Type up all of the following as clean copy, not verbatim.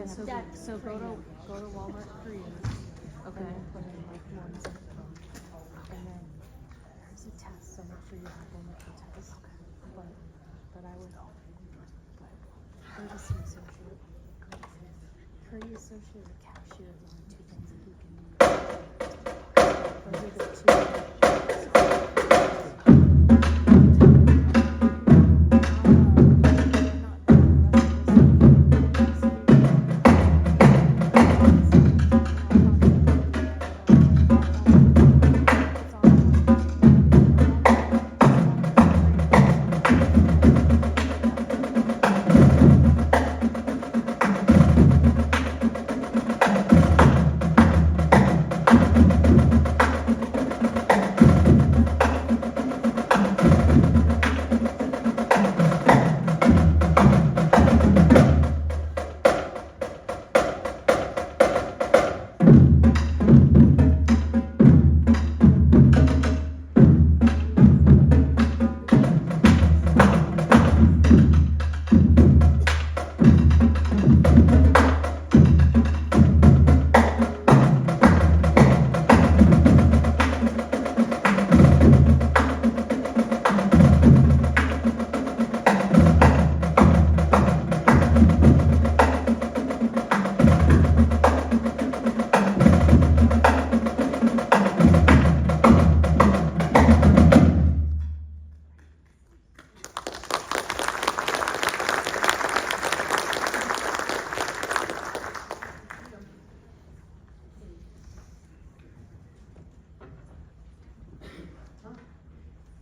Yeah, so go to Walmart Korean. Okay. And then put in like one zip code. And then there's a test, so make sure you have one with the test. But I would courtesy associate. Courtesy associate or cashier is only two things that you can do. Those are the two.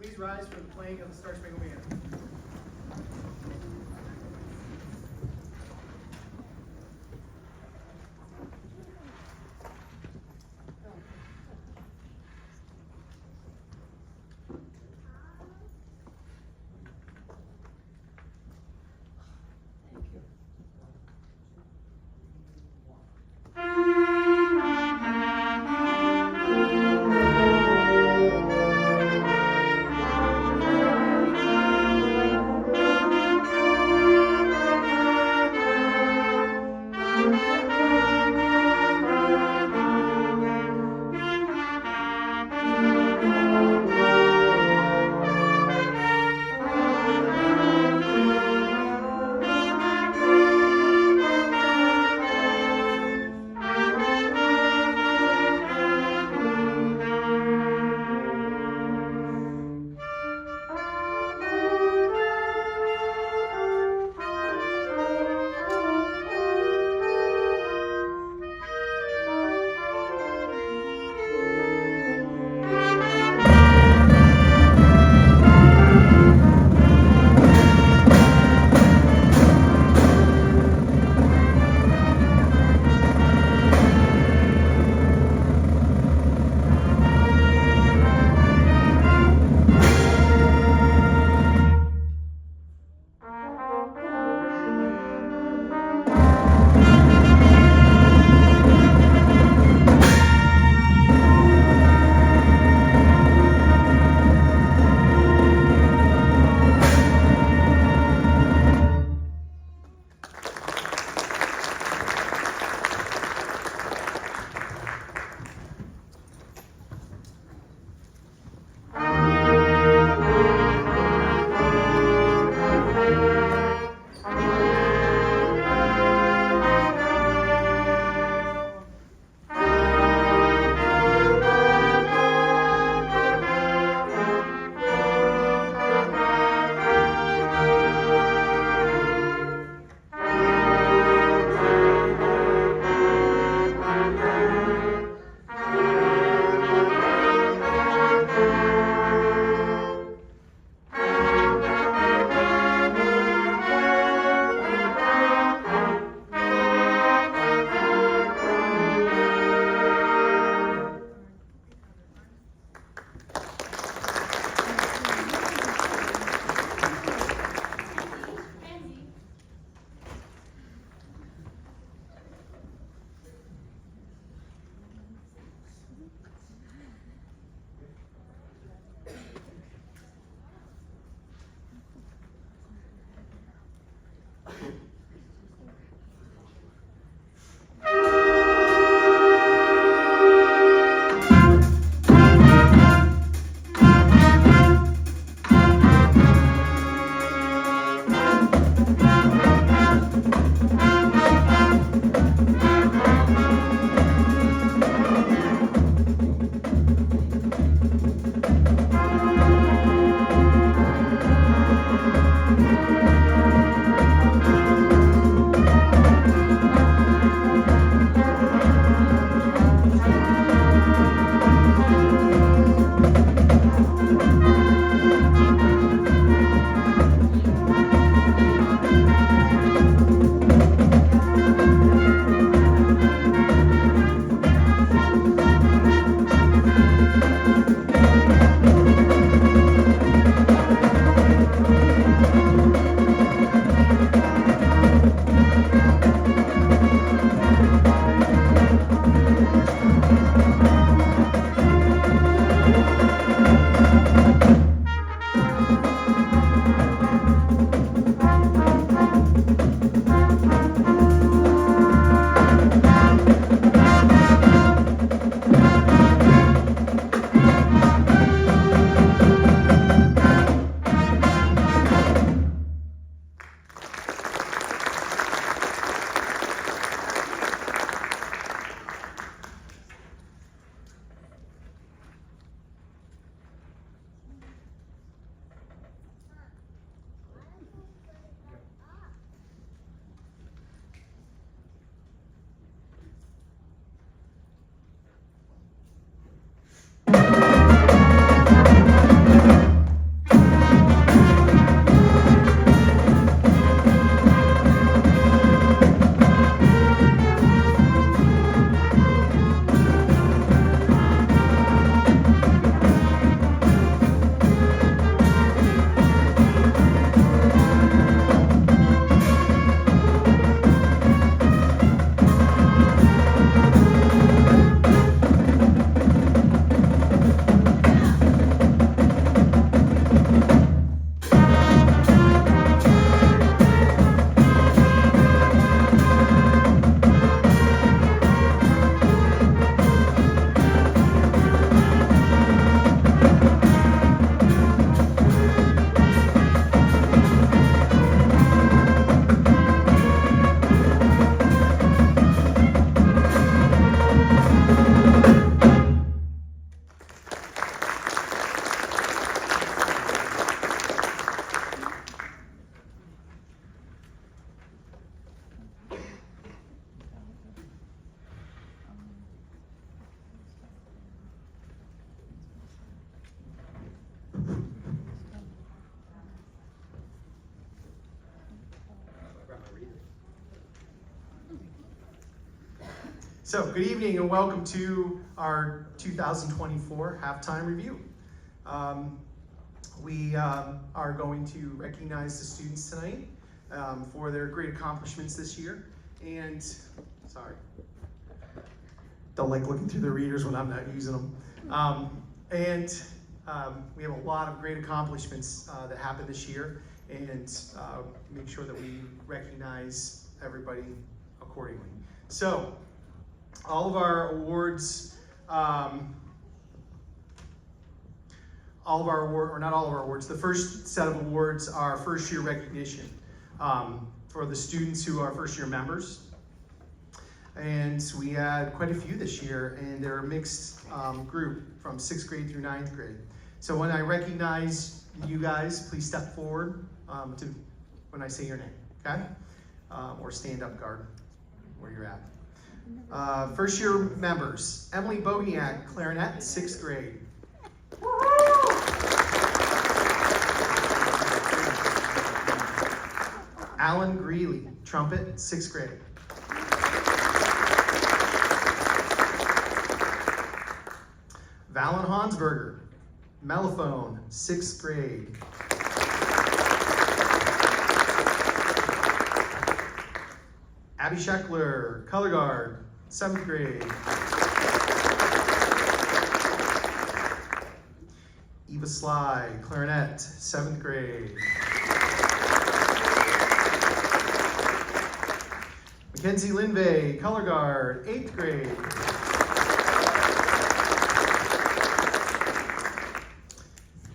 Please rise for the playing of the Star Spangled Banner. Thank you. So, good evening and welcome to our 2024 halftime review. We are going to recognize the students tonight for their great accomplishments this year. And, sorry, don't like looking through the readers when I'm not using them. We have a lot of great accomplishments that happened this year, and make sure that we recognize everybody accordingly. So, all of our awards, not all of our awards, the first set of awards are first year recognition for the students who are first year members. And we had quite a few this year, and they're a mixed group from 6th grade through 9th grade. So when I recognize you guys, please step forward when I say your name, okay? Or stand up guard where you're at. First year members, Emily Bogniak, clarinet, 6th grade. Alan Greeley, trumpet, 6th grade. Valen Hansberger, mellophone, 6th grade. Abby Scheckler, color guard, 7th grade. Eva Sly, clarinet, 7th grade. Mackenzie Linvey, color guard, 8th grade.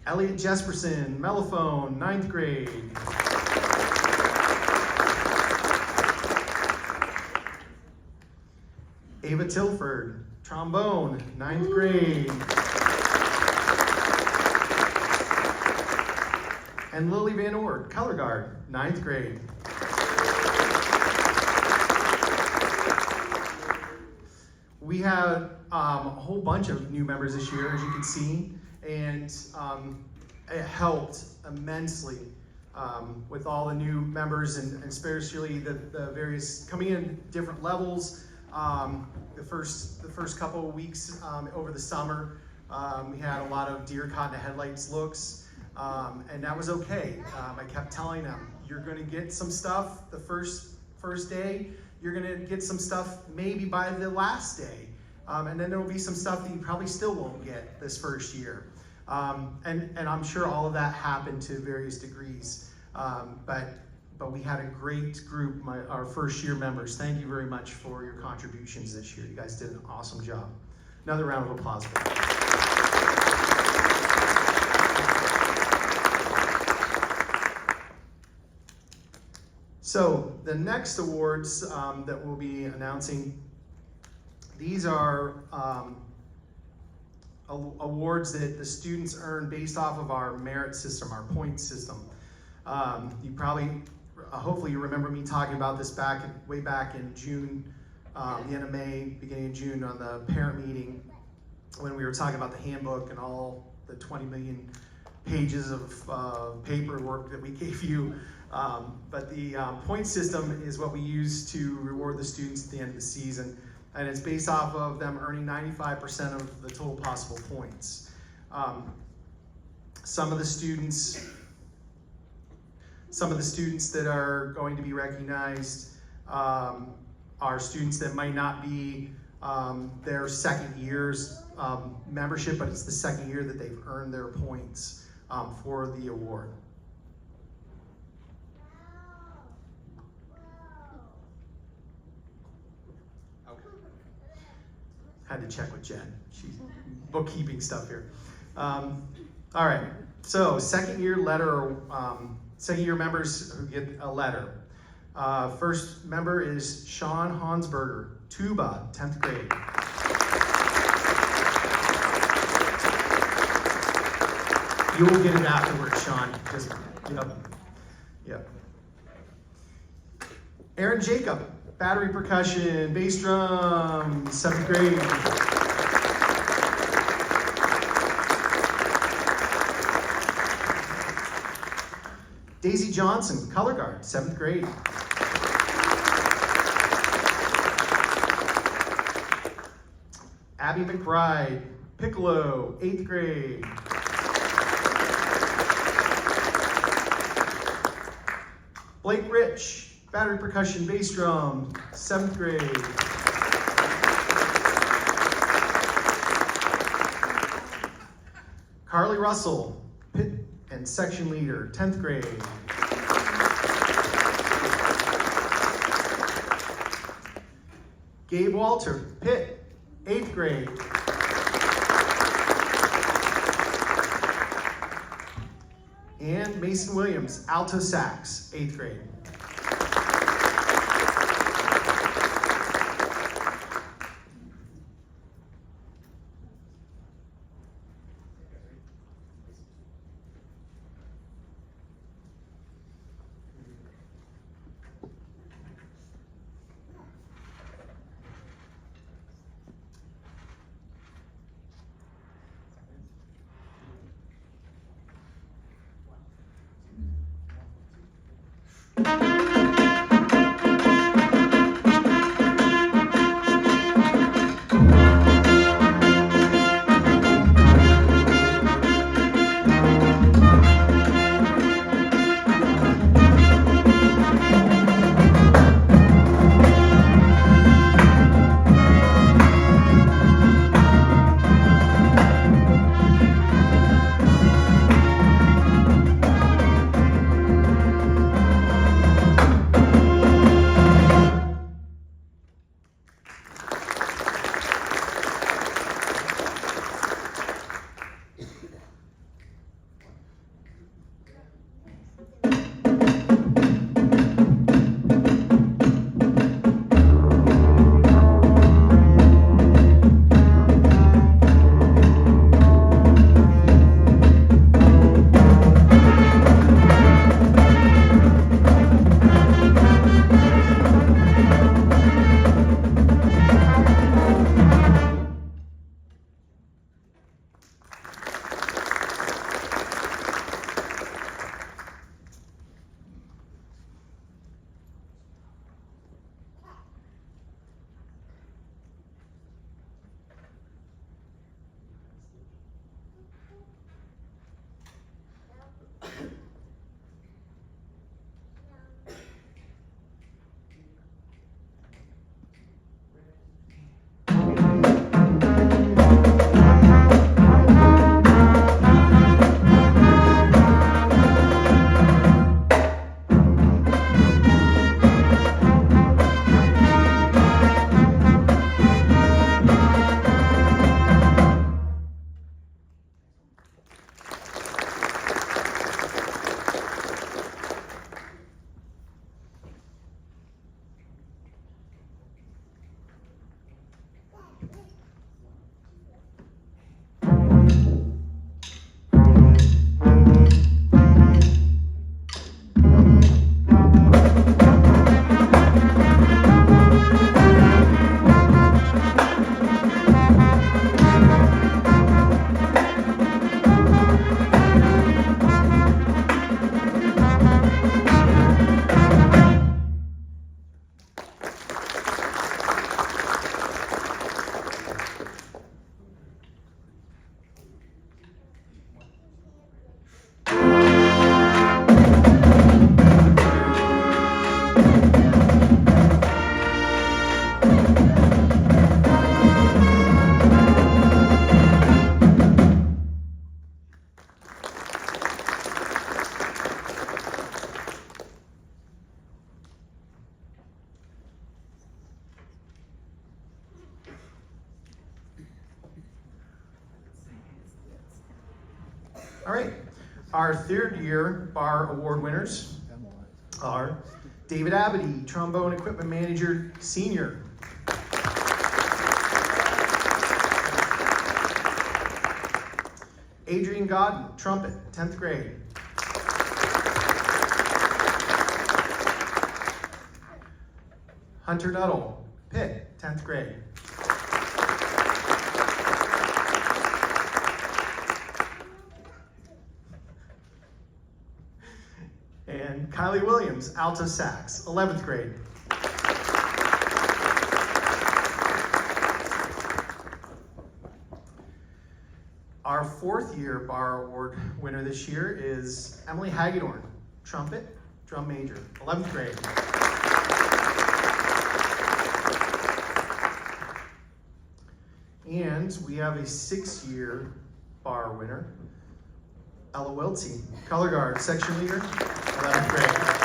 Elliot Jesperson, mellophone, 9th grade. Ava Tilford, trombone, 9th grade. And Lily Van Oort, color guard, 9th grade. We had a whole bunch of new members this year, as you can see, and it helped immensely with all the new members, and especially the various coming in different levels. The first couple of weeks over the summer, we had a lot of deer caught in the headlights looks, and that was okay. I kept telling them, you're going to get some stuff the first day. You're going to get some stuff maybe by the last day, and then there will be some stuff that you probably still won't get this first year. And I'm sure all of that happened to various degrees, but we had a great group, our first year members. Thank you very much for your contributions this year. You guys did an awesome job. Another round of applause for you. So the next awards that we'll be announcing, these are awards that the students earn based off of our merit system, our point system. You probably, hopefully you remember me talking about this way back in June, the end of May, beginning of June on the parent meeting, when we were talking about the handbook and all the 20 million pages of paperwork that we gave you. But the point system is what we use to reward the students at the end of the season. And it's based off of them earning 95% of the total possible points. Some of the students that are going to be recognized are students that might not be their second year's membership, but it's the second year that they've earned their points for the award. Had to check with Jen. She's bookkeeping stuff here. All right. So second year members who get a letter. First member is Sean Hansberger, tuba, 10th grade. You will get it afterwards, Sean. Just, yep. Aaron Jacob, battery percussion, bass drum, 7th grade. Daisy Johnson, color guard, 7th grade. Abby McBride, piccolo, 8th grade. Blake Rich, battery percussion, bass drum, 7th grade. Carly Russell, pit and section leader, 10th grade. Gabe Walter, pit, 8th grade. And Mason Williams, alto sax, 8th grade. All right, our 3rd year bar award winners are David Abity, trombone equipment manager, senior. Adrian Godden, trumpet, 10th grade. Hunter Nuttall, pit, 10th grade. And Kylie Williams, alto sax, 11th grade. 4th year bar award winner this year is Emily Hagedorn, trumpet, drum major, 11th grade. And we have a 6th-year bar winner, Ella Welty, color guard, section leader, 11th grade.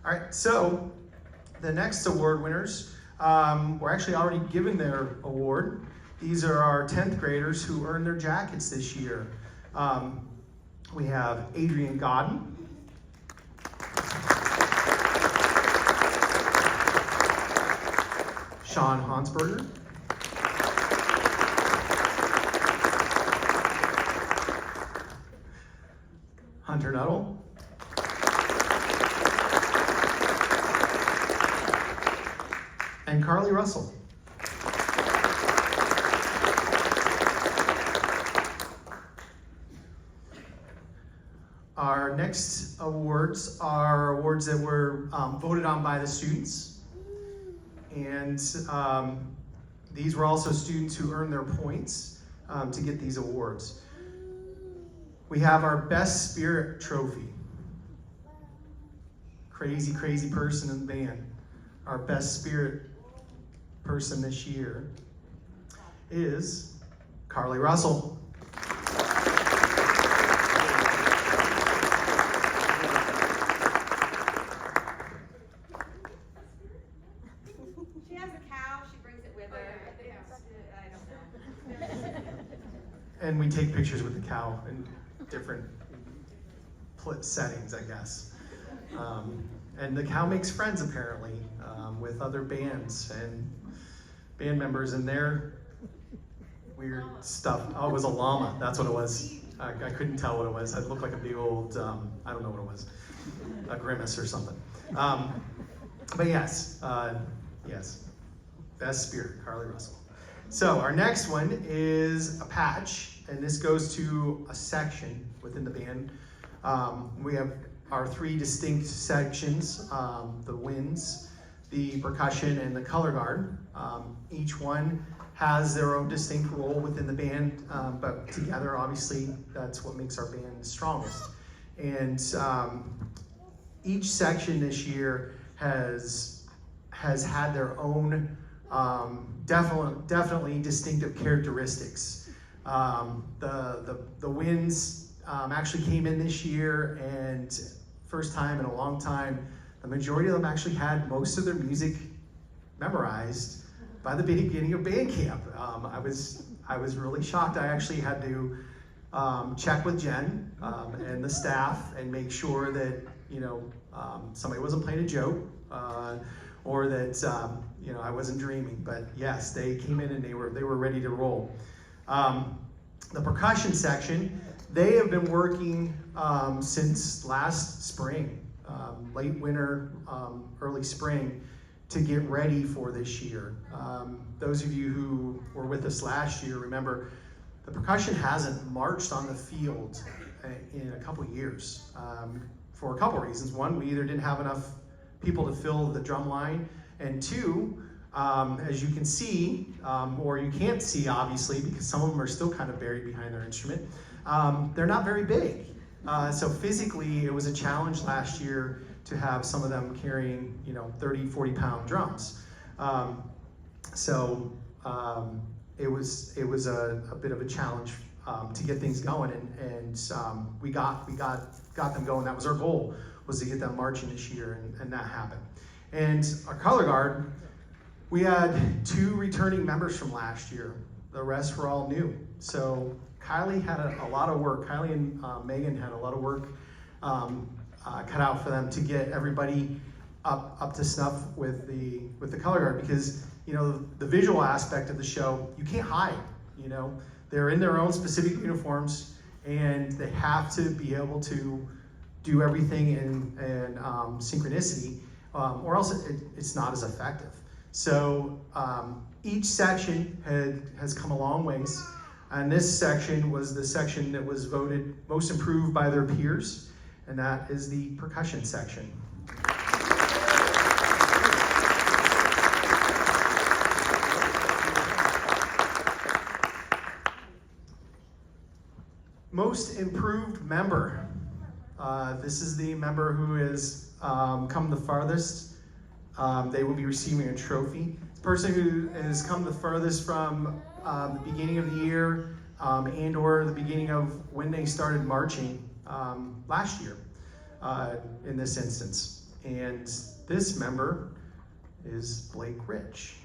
All right, so the next award winners were actually already given their award. These are our 10th graders who earned their jackets this year. We have Adrian Godden, Sean Hansberger, Hunter Nuttall, and Carly Russell. Our next awards are awards that were voted on by the students. and these were also students who earned their points to get these awards. We have our Best Spirit Trophy. Crazy, crazy person in the band. Our Best Spirit person this year is Carly Russell. She has a cow, she brings it with her. I don't know. And we take pictures with the cow in different settings, I guess. And the cow makes friends, apparently, with other bands and band members and their weird stuff. Oh, it was a llama. That's what it was. I couldn't tell what it was. It looked like a big old, I don't know what it was, a grimace or something. But yes, yes, Best Spirit, Carly Russell. So our next one is a patch, and this goes to a section within the band. We have our 3 distinct sections, the winds, the percussion, and the color guard. Each one has their own distinct role within the band, but together, obviously, that's what makes our band strongest. And each section this year has had their own definitely distinctive characteristics. The winds actually came in this year, and first time in a long time, the majority of them actually had most of their music memorized by the beginning of band camp. I was really shocked. I actually had to check with Jen and the staff and make sure that somebody wasn't playing a joke or that I wasn't dreaming. But yes, they came in and they were ready to roll. The percussion section, they have been working since last spring, late winter, early spring, to get ready for this year. Those of you who were with us last year remember the percussion hasn't marched on the field in a couple years for a couple reasons. One, we either didn't have enough people to fill the drum line, and 2, as you can see, or you can't see obviously because some of them are still kind of buried behind their instrument, they're not very big. So physically it was a challenge last year to have some of them carrying 30, 40 pound drums. It was a bit of a challenge to get things going, and we got them going. That was our goal, was to get them marching this year, and that happened. And our color guard, we had 2 returning members from last year. The rest were all new. So Kylie had a lot of work. Kylie and Megan had a lot of work cut out for them to get everybody up to snuff with the color guard, because the visual aspect of the show, you can't hide. They're in their own specific uniforms, and they have to be able to do everything in synchronicity, or else it's not as effective. So each section has come a long ways, and this section was the section that was voted most improved by their peers, and that is the percussion section. Most improved member. This is the member who has come the farthest. They will be receiving a trophy. The person who has come the furthest from the beginning of the year and or the beginning of when they started marching last year in this instance. And this member is Blake Rich.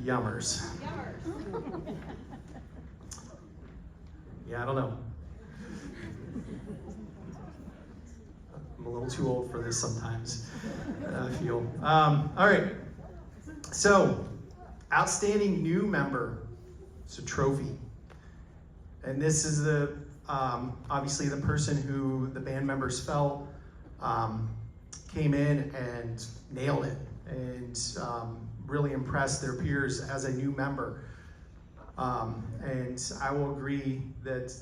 Yummers. Yeah, I don't know. I'm a little too old for this sometimes, I feel. All right, so outstanding new member, it's a trophy. And this is obviously the person who the band members felt came in and nailed it and really impressed their peers as a new member. And I will agree that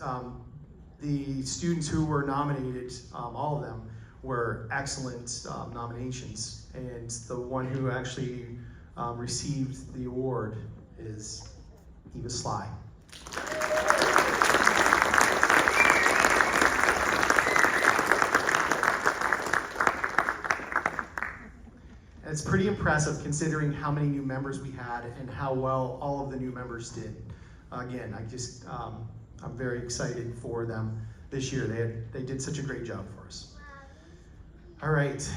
the students who were nominated, all of them, were excellent nominations. And the one who actually received the award is Eva Sly. And it's pretty impressive considering how many new members we had and how well all of the new members did. Again, I'm very excited for them this year. They did such a great job for us. All right.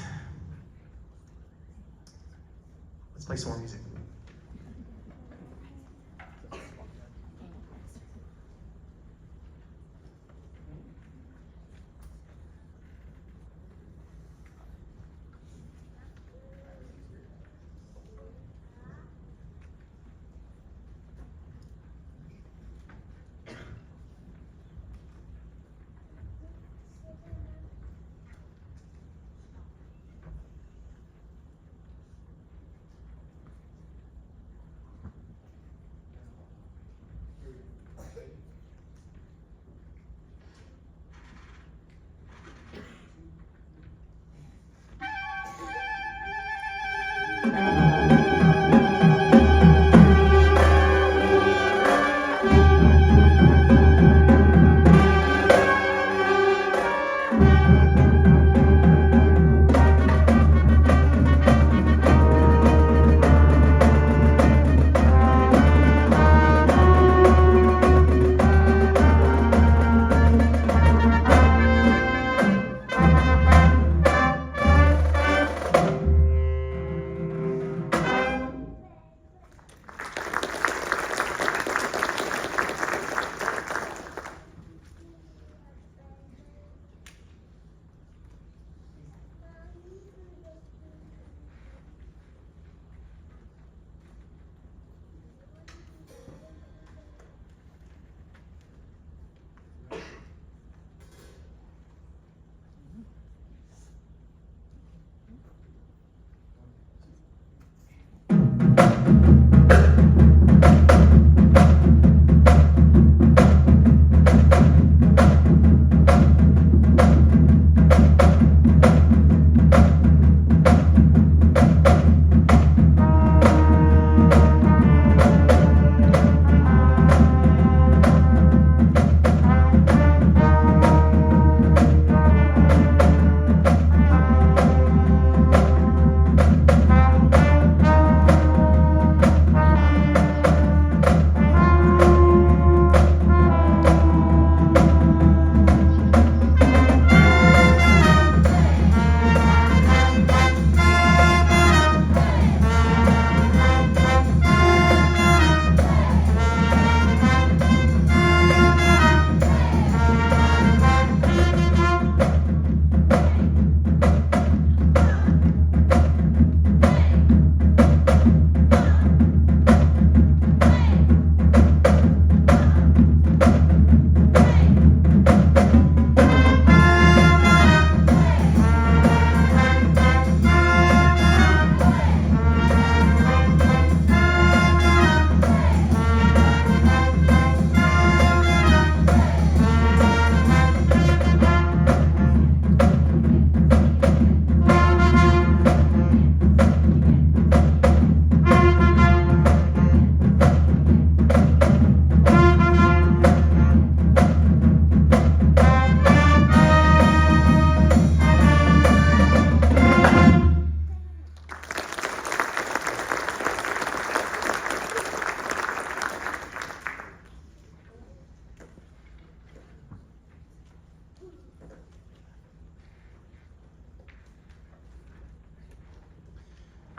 Let's play some more music.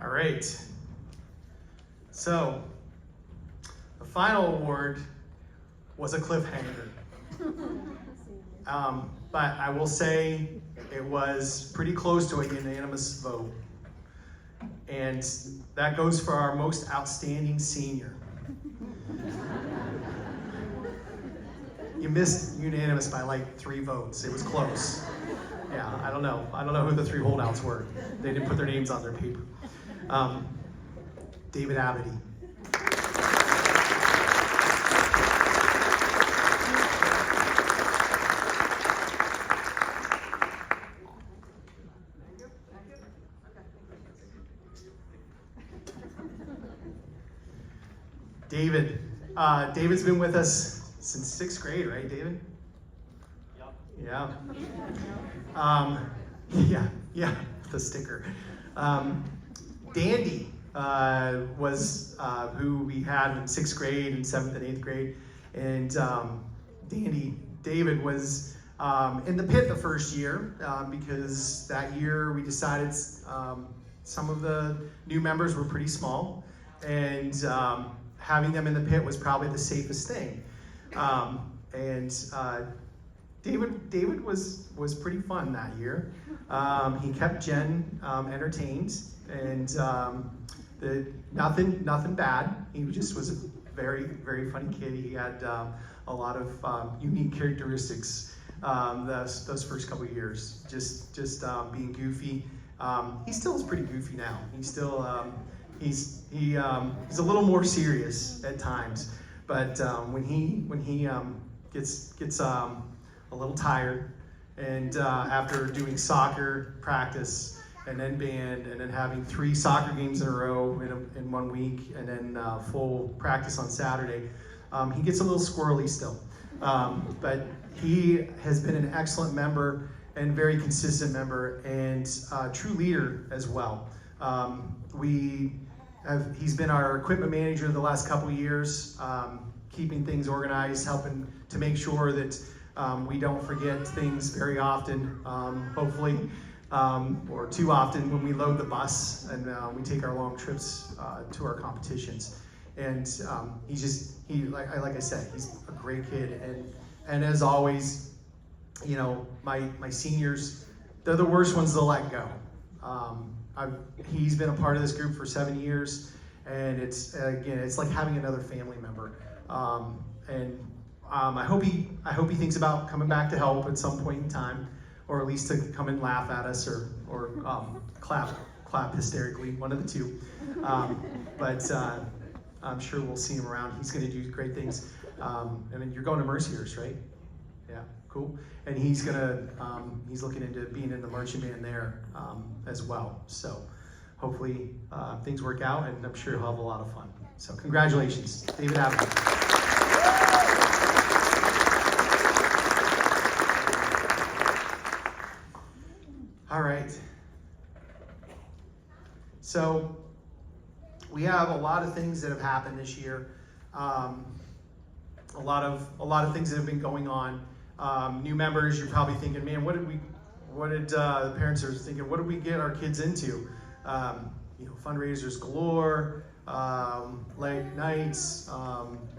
All right. So, the final award was a cliffhanger. But I will say it was pretty close to a unanimous vote. And that goes for our most outstanding senior. You missed unanimous by like 3 votes. It was close. Yeah, I don't know. I don't know who the 3 holdouts were. They didn't put their names on their paper. David Abity. David. David's been with us since 6th grade, right, David? Yep. Yeah. Yeah, the sticker. Dandy was who we had in 6th grade and 7th and 8th grade. And David was in the pit the first year because that year we decided some of the new members were pretty small, and having them in the pit was probably the safest thing. David was pretty fun that year. He kept Jen entertained, and nothing bad. He just was a very, very funny kid. He had a lot of unique characteristics those first couple of years. Just being goofy. He still is pretty goofy now. He's still he's a little more serious at times, but when he gets a little tired, and after doing soccer practice and then band and then having 3 soccer games in a row in 1 week and then full practice on Saturday, he gets a little squirrely still, but he has been an excellent member and very consistent member and true leader as well. He's been our equipment manager the last couple of years, keeping things organized, helping to make sure that we don't forget things very often, hopefully, or too often when we load the bus and we take our long trips to our competitions. And like I said, he's a great kid. And as always, you know, my seniors, they're the worst ones to let go. He's been a part of this group for 7 years, and it's like having another family member. I hope he thinks about coming back to help at some point in time, or at least to come and laugh at us or clap hysterically, one of the two. But I'm sure we'll see him around. He's going to do great things. And then you're going to Mercyhurst, right? Yeah, cool. And he's looking into being in the marching band there as well. So hopefully things work out, and I'm sure he'll have a lot of fun. So congratulations, David Abbott. All right. So we have a lot of things that have happened this year. A lot of things that have been going on. New members, you're probably thinking, man, what did the parents are thinking? What did we get our kids into? Fundraisers galore, late nights,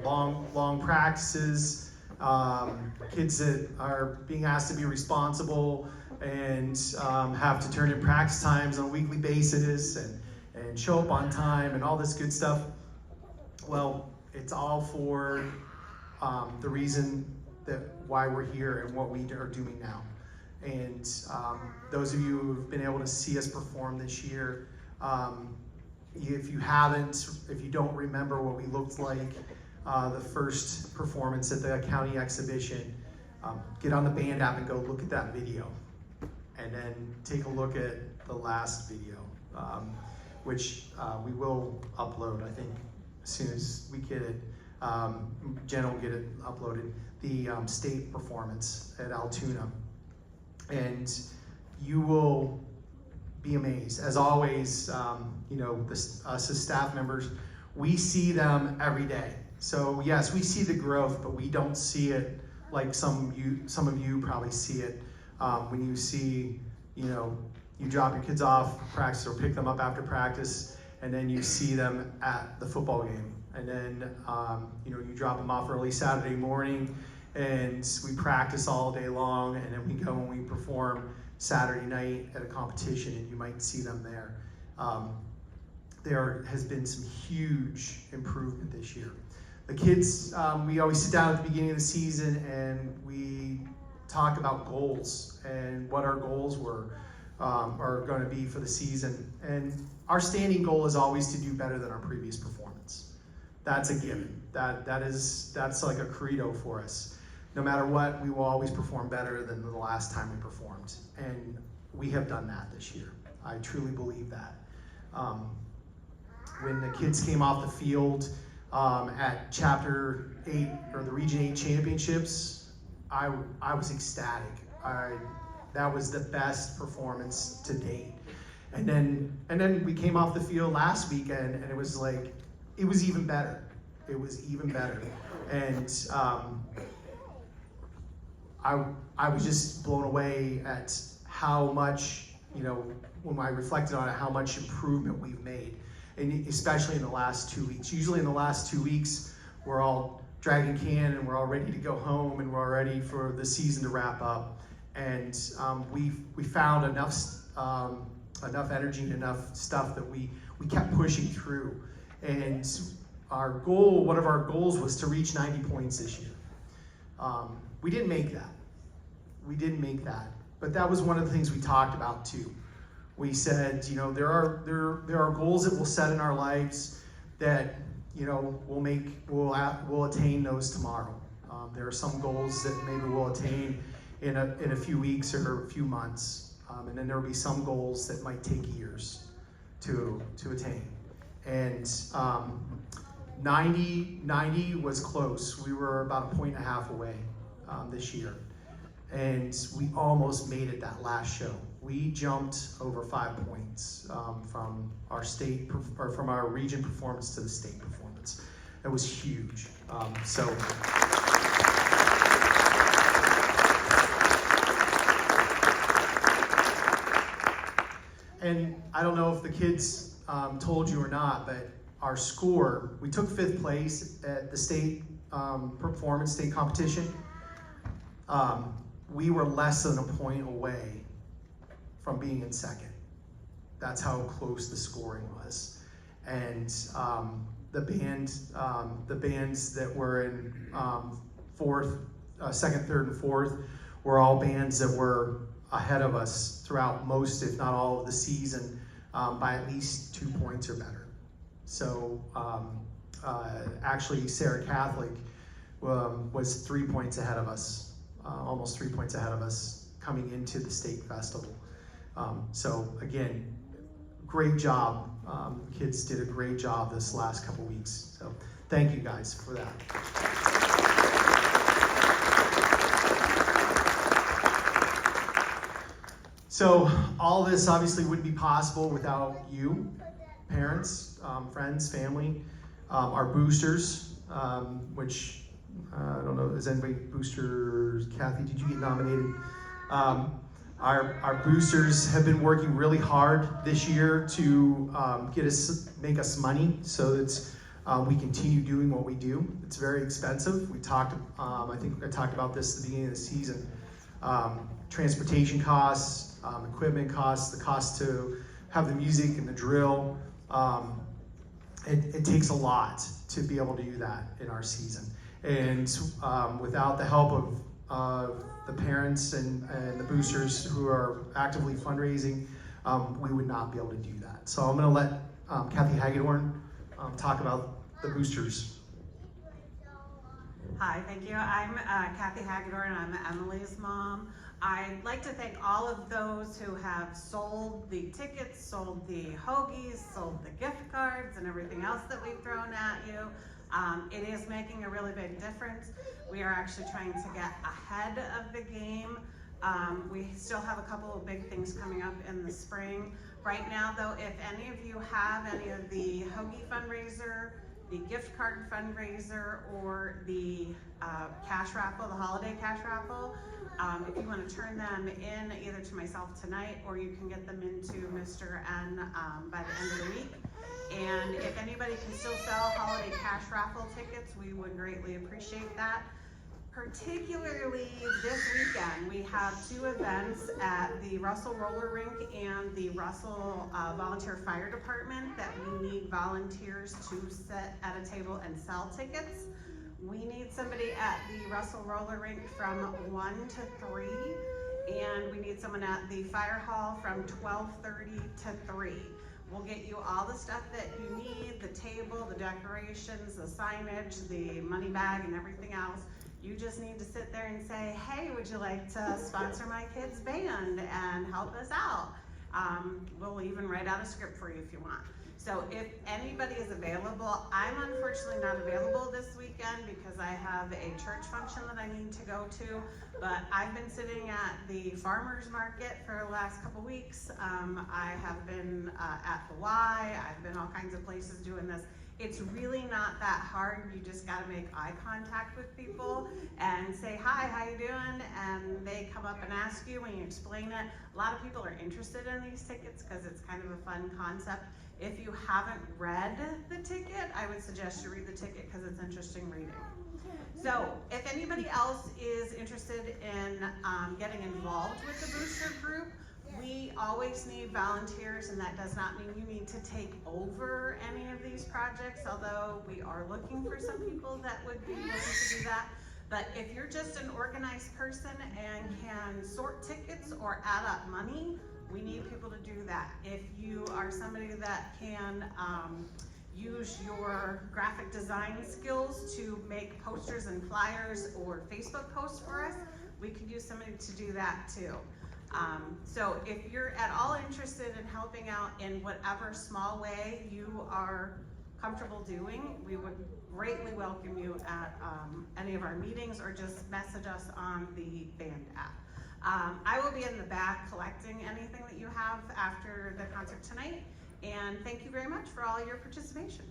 long practices, kids that are being asked to be responsible and have to turn in practice times on a weekly basis and show up on time and all this good stuff. Well, it's all for the reason that why we're here and what we are doing now. And those of you who've been able to see us perform this year, if you don't remember what we looked like the first performance at the county exhibition, get on the band app and go look at that video. And then take a look at the last video, which we will upload, I think, as soon as we get it. Jen will get it uploaded. The state performance at Altoona. And you will be amazed. As always, us as staff members, we see them every day. So yes, we see the growth, but we don't see it like some of you probably see it when you see, you drop your kids off practice or pick them up after practice, and then you see them at the football game. And then, you drop them off early Saturday morning, and we practice all day long, and then we go and we perform Saturday night at a competition, and you might see them there. There has been some huge improvement this year. The kids, we always sit down at the beginning of the season, and we talk about goals and what our goals are going to be for the season. And our standing goal is always to do better than our previous performance. That's a given. That's like a credo for us. No matter what, we will always perform better than the last time we performed. And we have done that this year. I truly believe that. When the kids came off the field, at Chapter 8 or the Region 8 Championships, I was ecstatic. That was the best performance to date. And then we came off the field last weekend, and it was like, it was even better. It was even better. And I was just blown away at how much, when I reflected on it, how much improvement we've made, and especially in the last 2 weeks. Usually in the last 2 weeks, we're all dragging can and we're all ready to go home and we're all ready for the season to wrap up. And we found enough energy and enough stuff that we kept pushing through. And one of our goals was to reach 90 points this year. We didn't make that. But that was one of the things we talked about too. We said, there are goals that we'll set in our lives that, we'll attain those tomorrow. There are some goals that maybe we'll attain in a few weeks or a few months. And then there will be some goals that might take years to attain. And 90 was close. We were about 1.5 points away this year. And we almost made it that last show. We jumped over 5 points from our region performance to the state performance. That was huge. And I don't know if the kids told you or not, but our score, we took 5th place at the state performance, state competition. We were less than a point away from being in 2nd. That's how close the scoring was. And the bands that were in 4th, 2nd, 3rd, and 4th were all bands that were ahead of us throughout most, if not all, of the season by at least 2 points or better. So actually, Sarah Catholic was 3 points ahead of us. Almost 3 points ahead of us coming into the state festival. So again, great job. Kids did a great job this last couple weeks. So thank you guys for that. So all this obviously wouldn't be possible without you, parents, friends, family, our boosters, which I don't know, is anybody boosters? Kathy, did you get nominated? Our boosters have been working really hard this year to make us money so that we continue doing what we do. It's very expensive. We talked, I think I talked about this at the beginning of the season. Transportation costs, equipment costs, the cost to have the music and the drill. It takes a lot to be able to do that in our season. And without the help of the parents and the boosters who are actively fundraising, we would not be able to do that. So I'm going to let Kathy Hagedorn talk about the boosters. Hi, thank you. I'm Kathy Hagedorn. I'm Emily's mom. I'd like to thank all of those who have sold the tickets, sold the hoagies, sold the gift cards, and everything else that we've thrown at you. It is making a really big difference. We are actually trying to get ahead of the game. We still have a couple of big things coming up in the spring. Right now though, if any of you have any of the hoagie fundraiser, the gift card fundraiser, or the cash raffle, the holiday cash raffle, if you want to turn them in either to myself tonight, or you can get them into Mr. N by the end of the week. And if anybody can still sell holiday cash raffle tickets, we would greatly appreciate that. Particularly this weekend, we have 2 events at the Russell Roller Rink and the Russell Volunteer Fire Department that we need volunteers to sit at a table and sell tickets. We need somebody at the Russell Roller Rink from 1 to 3, and we need someone at the fire hall from 12:30 to 3. We'll get you all the stuff that you need, the table, the decorations, the signage, the money bag, and everything else. You just need to sit there and say, hey, would you like to sponsor my kids' band and help us out? We'll even write out a script for you if you want. So if anybody is available, I'm unfortunately not available this weekend because I have a church function that I need to go to, but I've been sitting at the farmer's market for the last couple weeks. I have been at the Y, I've been all kinds of places doing this. It's really not that hard. You just gotta make eye contact with people and say, hi, how you doing? And they come up and ask you when you explain it. A lot of people are interested in these tickets because it's kind of a fun concept. If you haven't read the ticket, I would suggest you read the ticket because it's interesting reading. So if anybody else is interested in getting involved with the booster group, we always need volunteers, and that does not mean you need to take over any of these projects, although we are looking for some people that would be willing to do that. But if you're just an organized person and can sort tickets or add up money, we need people to do that. If you are somebody that can use your graphic design skills to make posters and flyers or Facebook posts for us, we could use somebody to do that too. So if you're at all interested in helping out in whatever small way you are comfortable doing, we would greatly welcome you at any of our meetings, or just message us on the band app. I will be in the back collecting anything that you have after the concert tonight, and thank you very much for all your participation.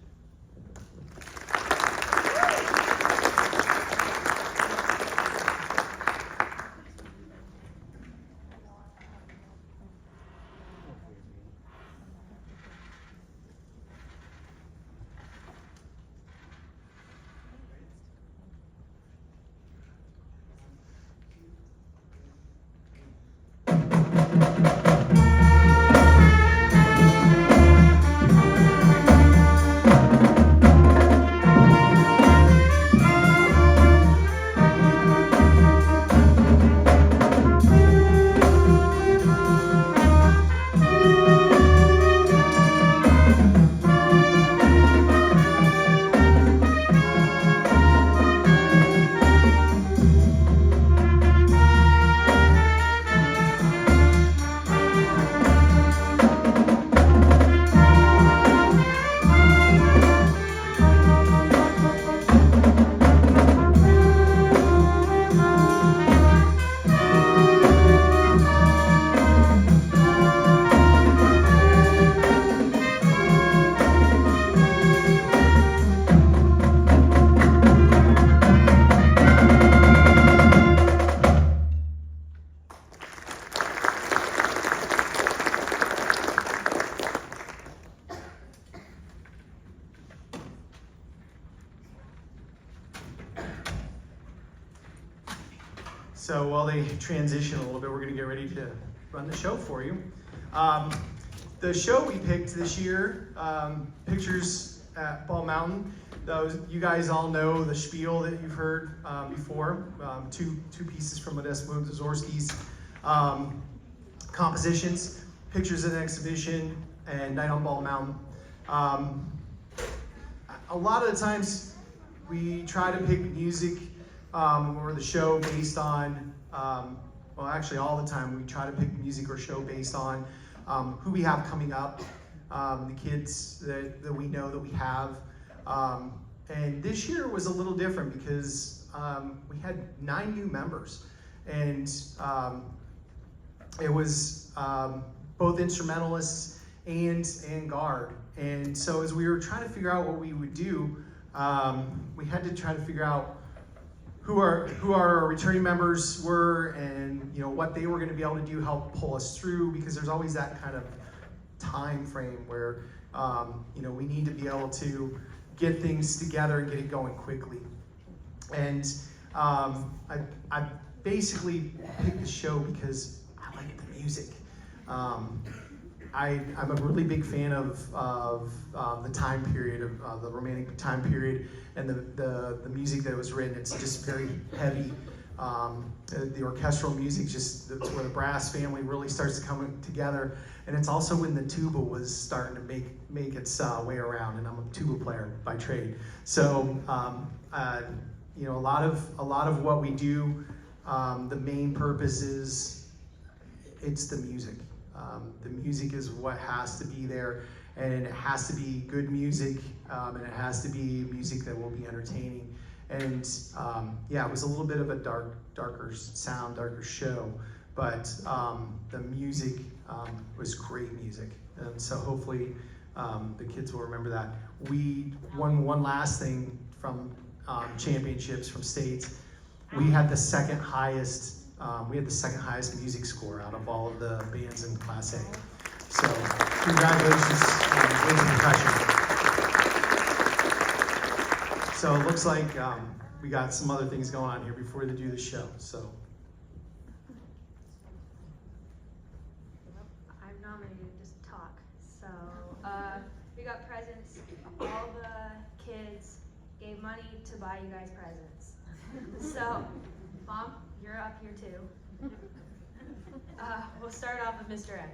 So while they transition a little bit, we're going to get ready to run the show for you. The show we picked this year, Pictures at Ball Mountain, those, you guys all know the spiel that you've heard before. Two pieces from Modest Mussorgsky's compositions, Pictures at an Exhibition, and Night on Ball Mountain. A lot of the times we try to pick music or the show based on, well, actually all the time we try to pick music or show based on who we have coming up, the kids that we know that we have. And this year was a little different because we had 9 new members, and it was both instrumentalists and guard. And so as we were trying to figure out what we would do, we had to try to figure out who our returning members were, and what they were going to be able to do, help pull us through, because there's always that kind of time frame where we need to be able to get things together and get it going quickly. And I basically picked the show because I like the music. I'm a really big fan of the time period, of the romantic time period, and the music that was written. It's just very heavy. The orchestral music, that's where the brass family really starts to come together. And it's also when the tuba was starting to make its way around, and I'm a tuba player by trade. So a lot of what we do, the main purpose is it's the music. The music is what has to be there, and it has to be good music, and it has to be music that will be entertaining. And yeah, it was a little bit of a darker sound, darker show, but the music was great music. And so hopefully the kids will remember that. We won one last thing from championships, from states. We had the second highest music score out of all of the bands in Class A. So congratulations, Winds of Percussion. So it looks like we got some other things going on here before they do the show. So I'm nominated to just talk. So We got presents. All the kids gave money to buy you guys presents. So, Mom, you're up here too. We'll start off with Mr. N.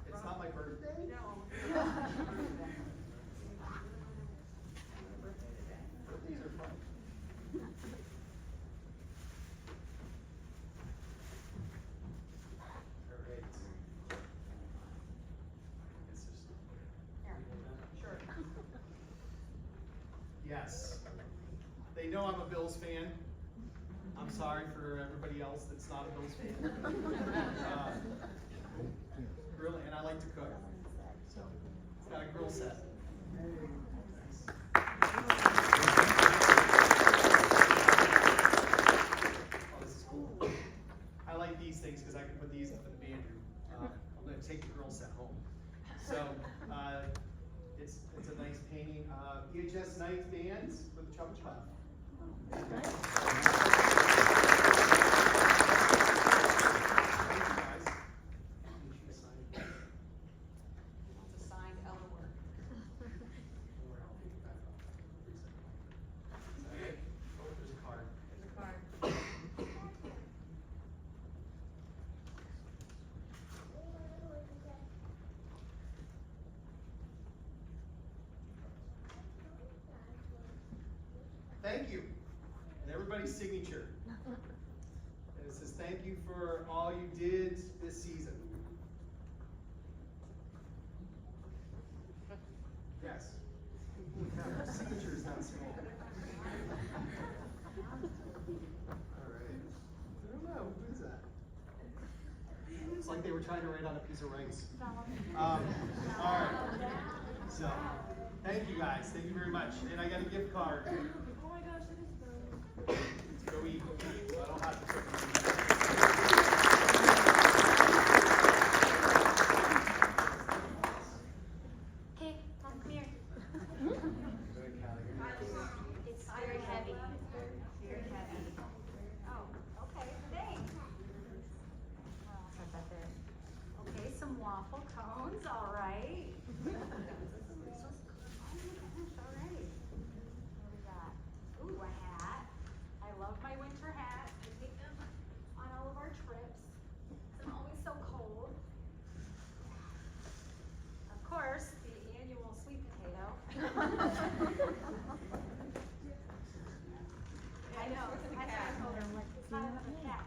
it's not my birthday. Birthdays are fun. All right. It's just- Sure. Yes. They know I'm a Bills fan. I'm sorry for everybody else that's not a Bills fan. Really, and I like to cook. So it's got a grill set. Oh, this is cool. I like these things because I can put these up in the band room. I'm going to take the grill set home. So it's a nice painting. EHS Nights Bands with Chum Chum. Thank you, guys. Need you to sign. Wants a signed Ella work. Don't worry, I'll pick it back up. Is that it? Oh, there's a card. There's a card. Thank you. And everybody's signature. And it says, thank you for all you did this season. Yes. Holy cow, your signature is not small. All right. I don't know, who is that? It's like they were trying to write on a piece of rice. All right. So, thank you guys. Thank you very much. And I got a gift card. Oh my gosh, it is To go eat, so I don't have to cook. okay, Mom, come here. Good, Callie. It's very heavy. very heavy. Oh, okay, thanks. Set that there. Okay, some waffle cones. All right. All right. What we got? Ooh, a hat. I love my winter hat. I take them on all of our trips. I'm always so cold. Of course, the annual sweet potato. I know. That's what I told her. I'm like, it's not another cat.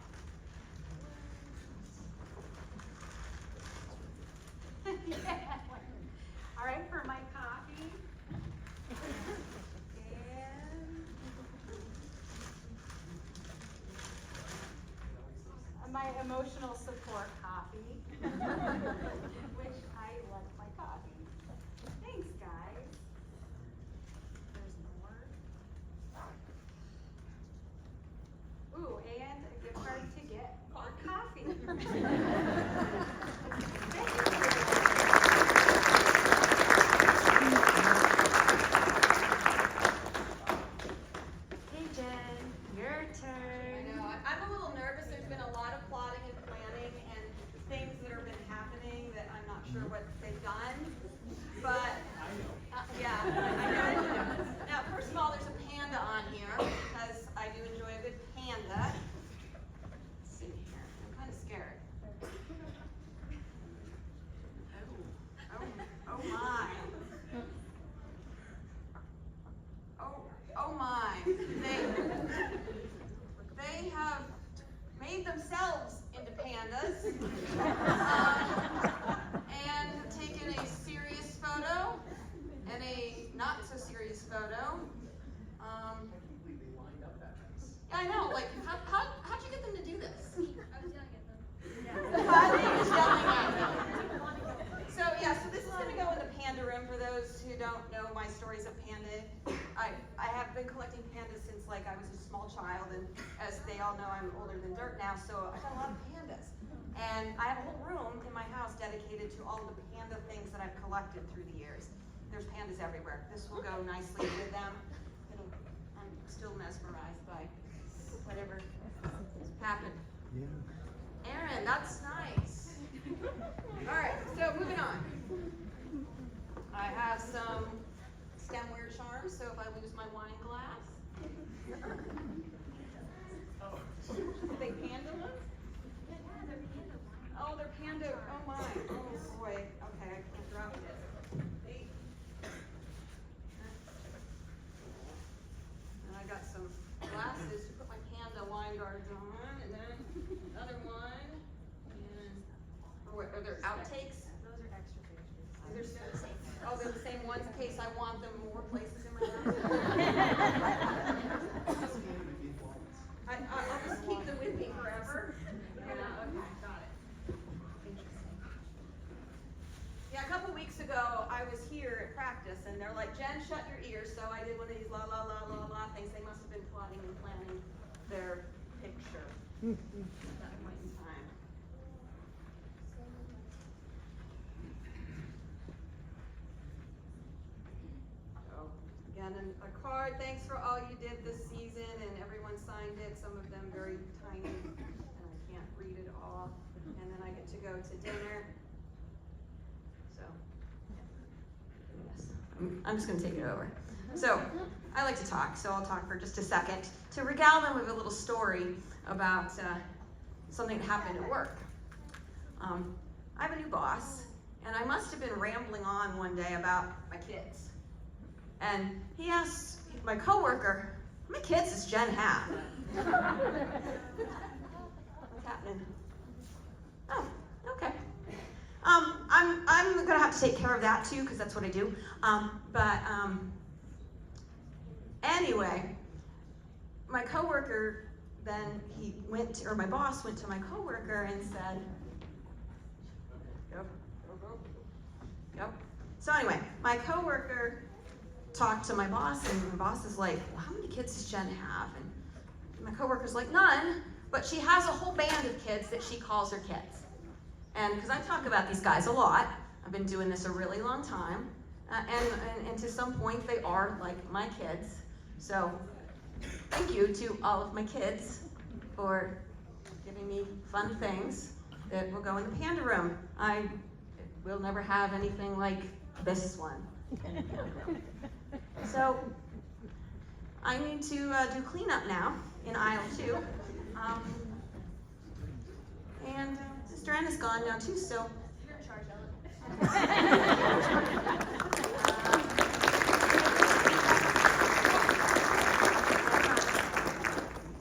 Yeah. All right, for my coffee. And my emotional support coffee, which I love my coffee. Thanks, guys. There's more. Ooh, and a gift card to get more coffee. Hey Jen, your turn. I know, I'm a little nervous, there's been a lot of plotting and planning and things that have been happening that I'm not sure what they've done, but. I know. Yeah, I know. Now, first of all, there's a panda on here, because I do enjoy a good panda. Let's see here, I'm kinda scared. Oh my. Oh my. made themselves into pandas and have taken a serious photo and a not so serious photo. Yeah, I know. Like, how'd you get them to do this? I was yelling at them. He was yelling at them. So yeah, so this is going to go in the panda room for those who don't know my stories of panda. I have been collecting pandas since like I was a small child, and as they all know, I'm older than dirt now, so I got a lot of pandas. And I have a whole room in my house dedicated to all of the panda things that I've collected through the years. There's pandas everywhere. This will go nicely with them. I'm still mesmerized by whatever happened. Yeah. Aaron, that's nice. All right, so moving on. I have some stemware charms, so if I lose my wine glass. They panda ones? Oh, they're panda. Oh my. Oh boy. Okay, I can't drop it. And I got some glasses to put my panda wine guards on, and then another one. And are there outtakes? Those are extra pictures. They're the same ones in case I want them more places in my house. I'll just keep them with me forever. Yeah, okay, got it. Interesting. Yeah, a couple weeks ago, I was here at practice, and they're like, Jen, shut your ears. So I did one of these la la la la la things. They must have been plotting and planning their picture at that point in time. So, again, a card. Thanks for all you did this season, and everyone signed it. Some of them very tiny, and I can't read it all. And then I get to go to dinner. So, yes, I'm just going to take it over. So, I like to talk, so I'll talk for just a second to regale them with a little story about something that happened at work. I have a new boss, and I must have been rambling on one day about my kids. And he asked my coworker, how many kids does Jen have? What's happening? Oh, okay. I'm gonna have to take care of that too, because that's what I do. Anyway, my coworker then my boss went to my coworker and said, go. So anyway, my coworker talked to my boss, and my boss is like, well, how many kids does Jen have? And my coworker's like, none, but she has a whole band of kids that she calls her kids. And because I talk about these guys a lot, I've been doing this a really long time, and to some point they are like my kids. So thank you to all of my kids for giving me fun things that will go in the panda room. I will never have anything like this one. So I need to do cleanup now in aisle 2. And Mr. N is gone now too, so You're in charge, Ellen. Can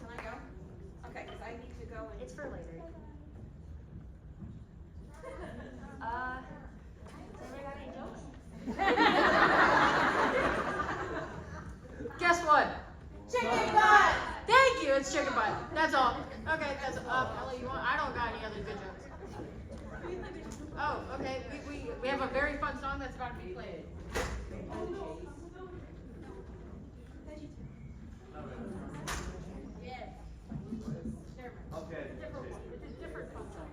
I go? Okay, because I need to go and... It's for later. Has anybody got any jokes? Guess what? Chicken butt! Thank you, it's chicken butt. That's all. Okay, that's Ellie, you want? I don't got any other good jokes. Oh, okay. We have a very fun song that's about to be played. Yeah. Okay. It's a different fun song.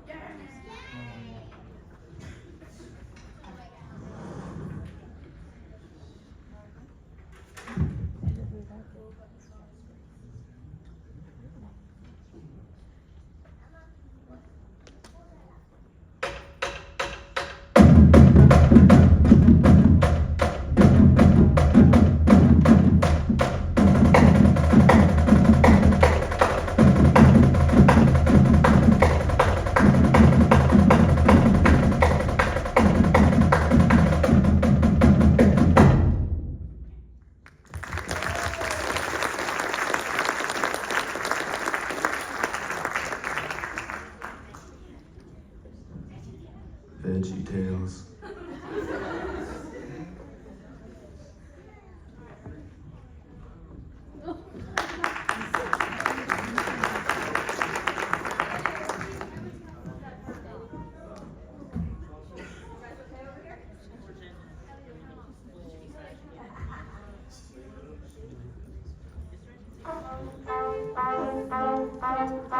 Sing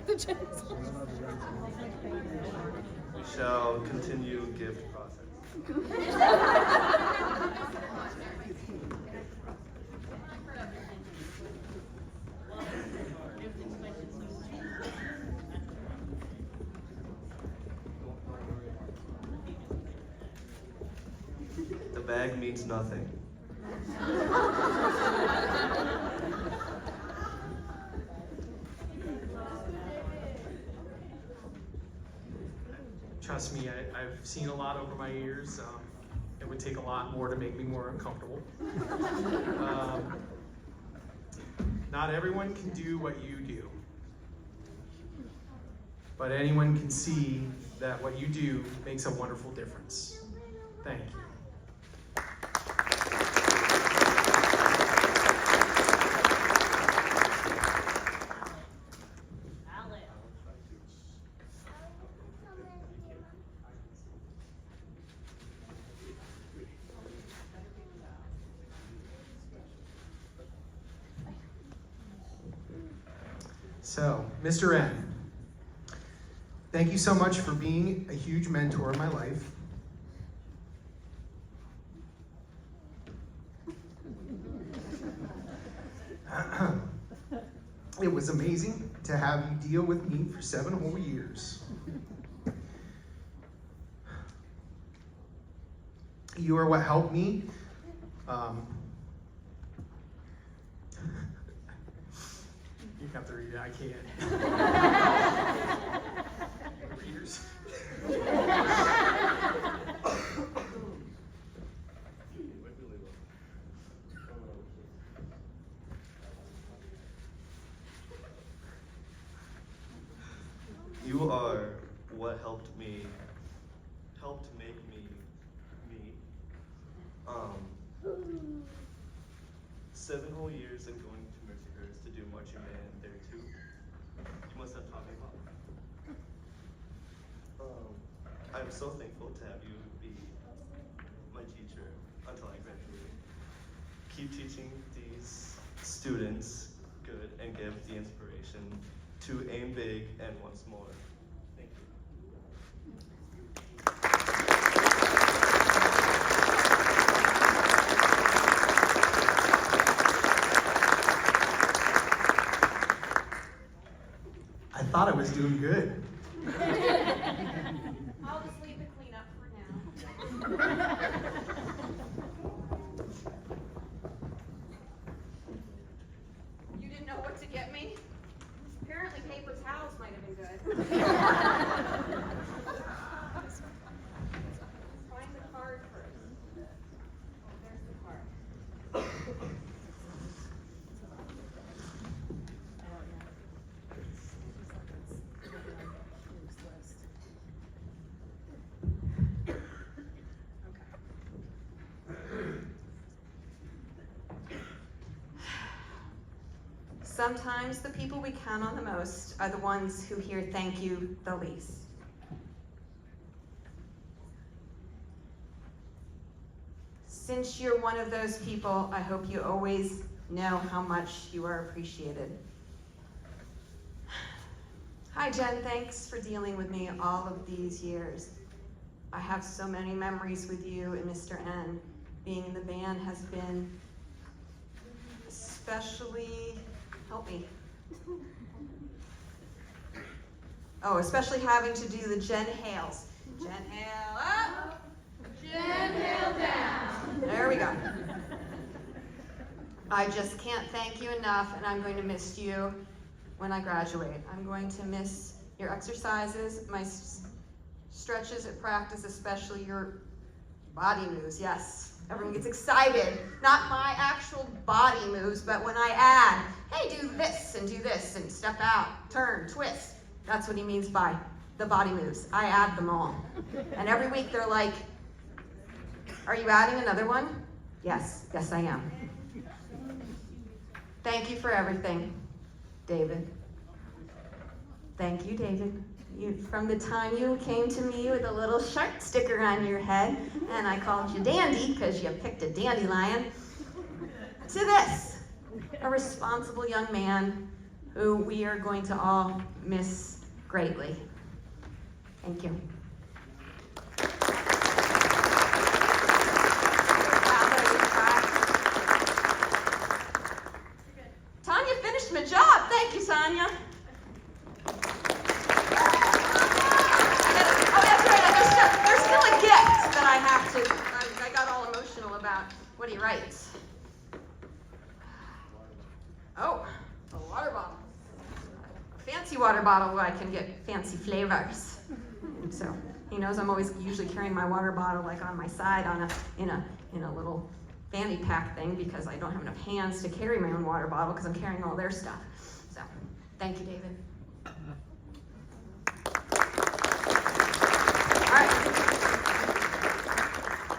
the dead song? We shall continue gift process. The bag means nothing. Trust me, I've seen a lot over my years. It would take a lot more to make me more uncomfortable. Not everyone can do what you do, but anyone can see that what you do makes a wonderful difference. Thank you. So, Mr. N, thank you so much for being a huge mentor in my life. It was amazing to have you deal with me for 7 whole years. You are what helped me. You have to read it, I can't. Readers. You are what helped make me me. 7 whole years of going to Mercyhurst to do marching band there too. You must have taught me a lot. I'm so thankful to have you be my teacher until I graduate. Keep teaching these students good and give the inspiration to aim big and once more. Thank you. I thought I was doing good. I'll just leave the cleanup for now. You didn't know what to get me? Apparently paper towels might have been good. Find the card first. Oh, there's the card. Sometimes the people we count on the most are the ones who hear thank you the least. Since you're one of those people, I hope you always know how much you are appreciated. Hi Jen, thanks for dealing with me all of these years. I have so many memories with you and Mr. N. Being in the band has been especially, help me. Oh, especially having to do the Jen Hales. Jen Hale up. Jen Hale down. There we go. I just can't thank you enough, and I'm going to miss you when I graduate. I'm going to miss your exercises, my stretches at practice, especially your body moves. Yes, everyone gets excited. Not my actual body moves, but when I add, hey, do this and step out, turn, twist. That's what he means by the body moves. I add them all. And every week they're like, are you adding another one? Yes, I am. Thank you for everything, David. Thank you, David. From the time you came to me with a little shark sticker on your head, and I called you Dandy because you picked a dandelion, to this, a responsible young man who we are going to all miss greatly. Thank you. Tanya finished my job. Thank you, Tanya. There's still a gift that I have to, I got all emotional about what he writes. Oh, a water bottle. A fancy water bottle where I can get fancy flavors. And so he knows I'm always usually carrying my water bottle like on my side in a little fanny pack thing because I don't have enough hands to carry my own water bottle because I'm carrying all their stuff. So, thank you, David.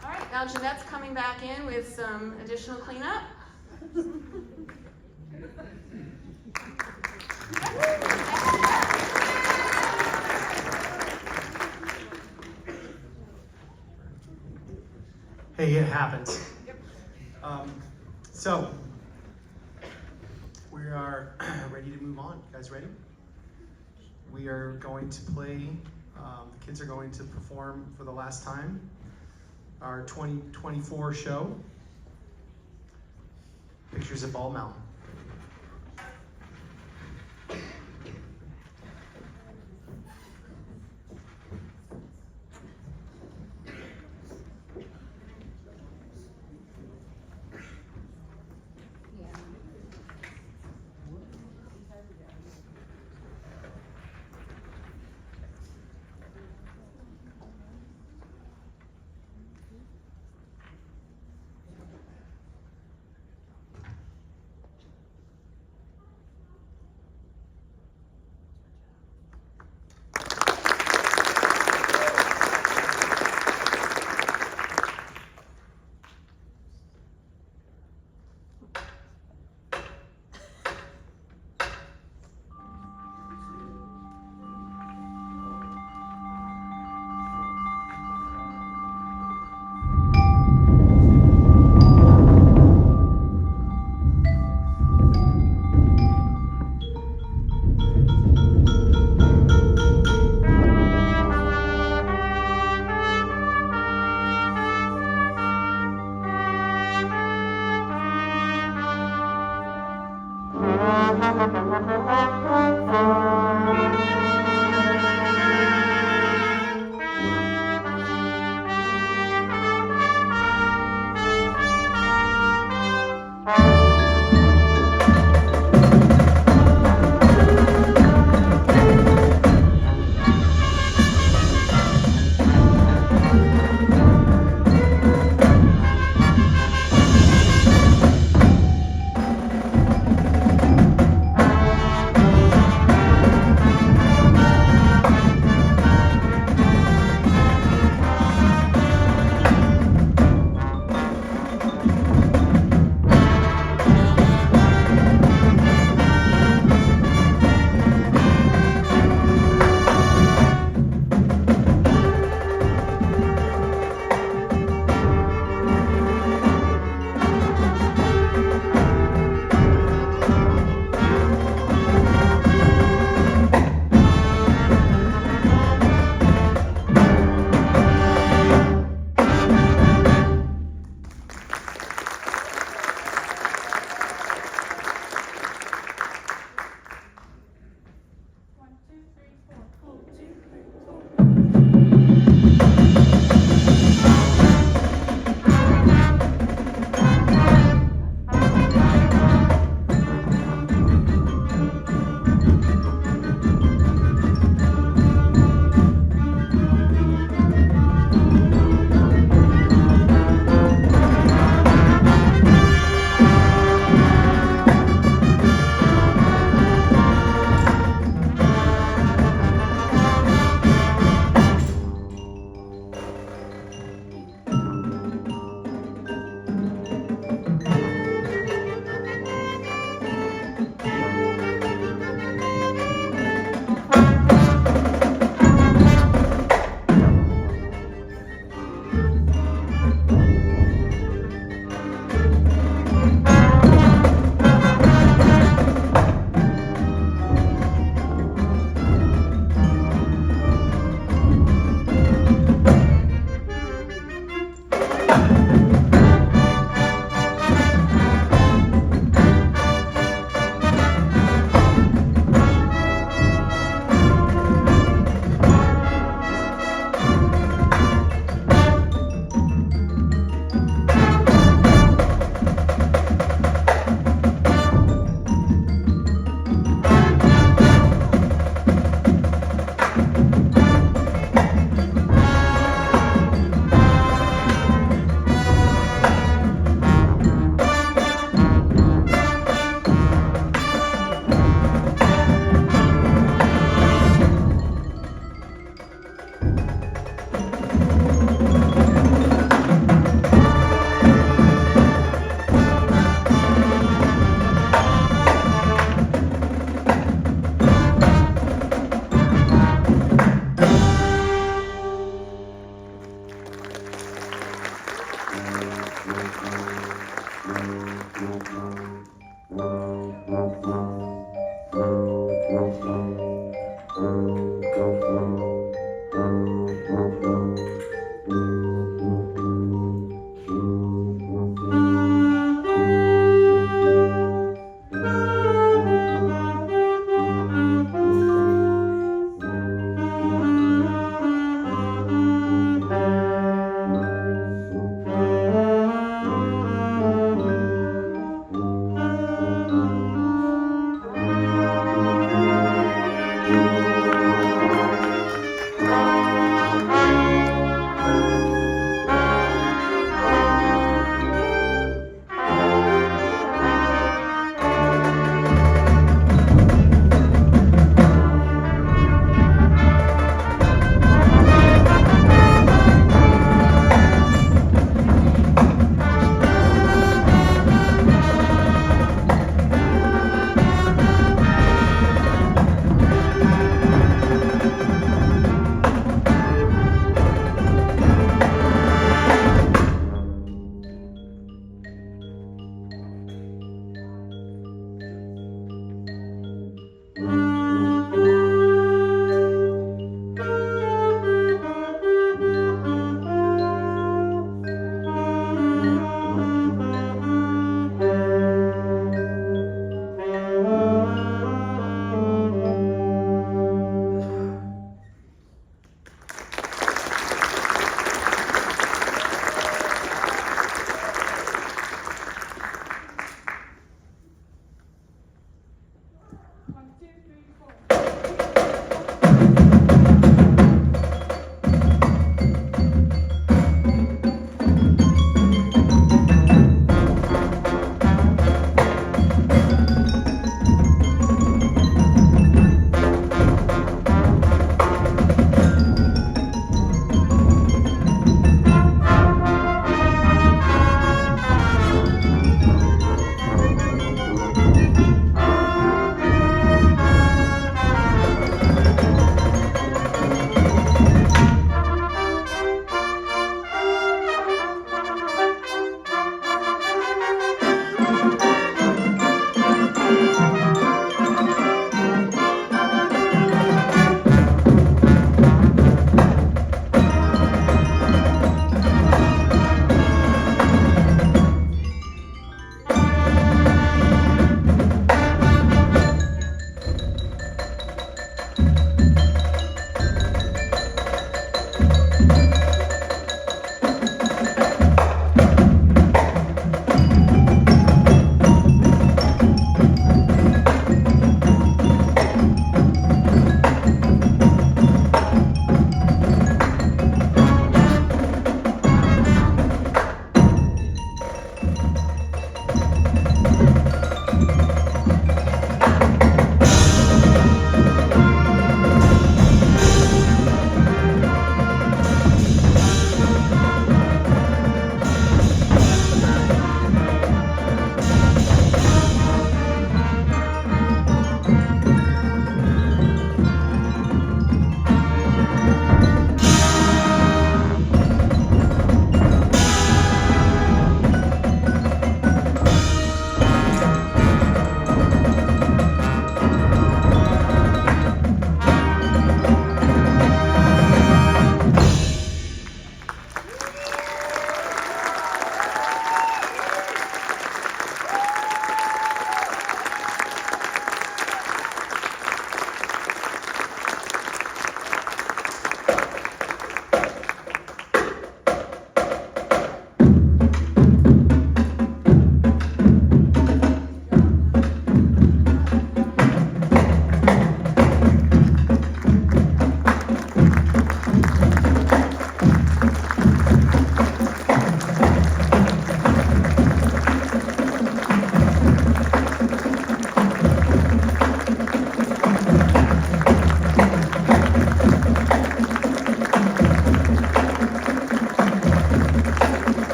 All right, now Jeanette's coming back in with some additional cleanup. Hey, it happens. So, we are ready to move on. You guys ready? We are going to play, the kids are going to perform for the last time, our 2024 show, Pictures at Ball Mountain.